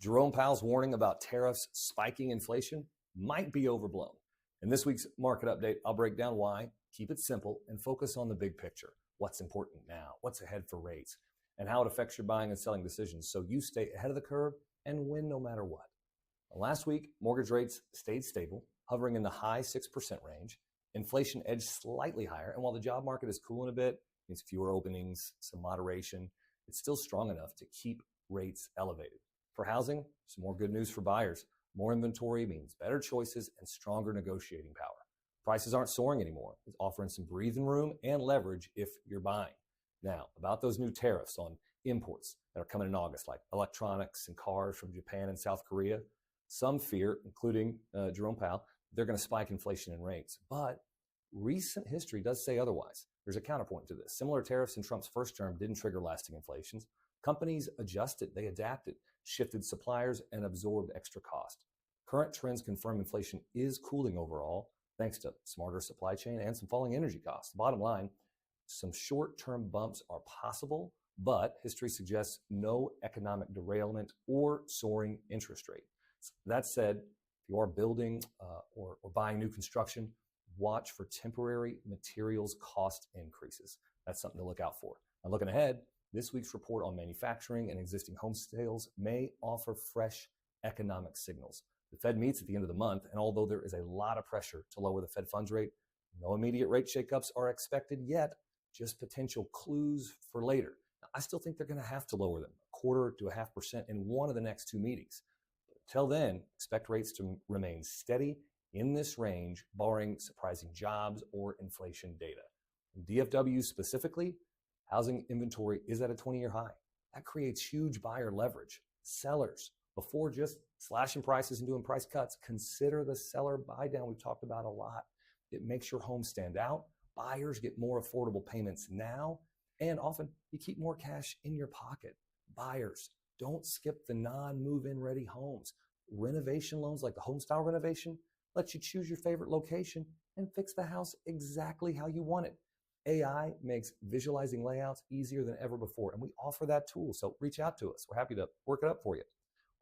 Jerome Powell's warning about tariffs spiking inflation might be overblown. In this week's market update, I'll break down why, keep it simple, and focus on the big picture. What's important now, what's ahead for rates, and how it affects your buying and selling decisions so you stay ahead of the curve and win no matter what. Last week, mortgage rates stayed stable, hovering in the high 6% range. Inflation edged slightly higher, and while the job market is cooling a bit, means fewer openings, some moderation, it's still strong enough to keep rates elevated. For housing, some more good news for buyers. More inventory means better choices and stronger negotiating power. Prices aren't soaring anymore. It's offering some breathing room and leverage if you're buying. Now, about those new tariffs on imports that are coming in August, like electronics and cars from Japan and South Korea, some fear, including Jerome Powell, they're going to spike inflation and rates. But recent history does say otherwise. There's a counterpoint to this. Similar tariffs in Trump's first term didn't trigger lasting inflations. Companies adjusted, they adapted, shifted suppliers, and absorbed extra cost. Current trends confirm inflation is cooling overall, thanks to smarter supply chain and some falling energy costs. Bottom line, some short-term bumps are possible, but history suggests no economic derailment or soaring interest rate. That said, if you are building or buying new construction, watch for temporary materials cost increases. That's something to look out for. Now, looking ahead, this week's report on manufacturing and existing home sales may offer fresh economic signals. The Fed meets at the end of the month, and although there is a lot of pressure to lower the Fed funds rate, no immediate rate shakeups are expected yet, just potential clues for later. Now, I still think they're going to have to lower them 1/4 to 1/2% in one of the next two meetings. But until then, expect rates to remain steady in this range, barring surprising jobs or inflation data. In DFW specifically, housing inventory is at a 20-year high. That creates huge buyer leverage. Sellers, before just slashing prices and doing price cuts, consider the seller buy down we've talked about a lot. It makes your home stand out. Buyers get more affordable payments now, and often you keep more cash in your pocket. Buyers, don't skip the non-move-in ready homes. Renovation loans like the HomeStyle Renovation let you choose your favorite location and fix the house exactly how you want it. AI makes visualizing layouts easier than ever before, and we offer that tool, so reach out to us. We're happy to work it up for you.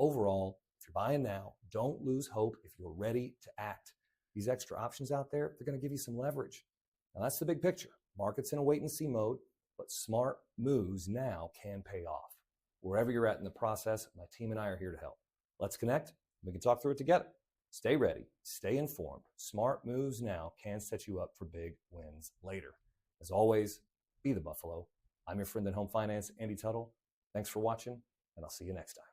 Overall, if you're buying now, don't lose hope if you're ready to act. These extra options out there, they're going to give you some leverage. Now, that's the big picture. Market's in a wait-and-see mode, but smart moves now can pay off. Wherever you're at in the process, my team and I are here to help. Let's connect. We can talk through it together. Stay ready. Stay informed. Smart moves now can set you up for big wins later. As always, be the Buffalo. I'm your friend in home finance, Andy Tuttle. Thanks for watching, and I'll see you next time.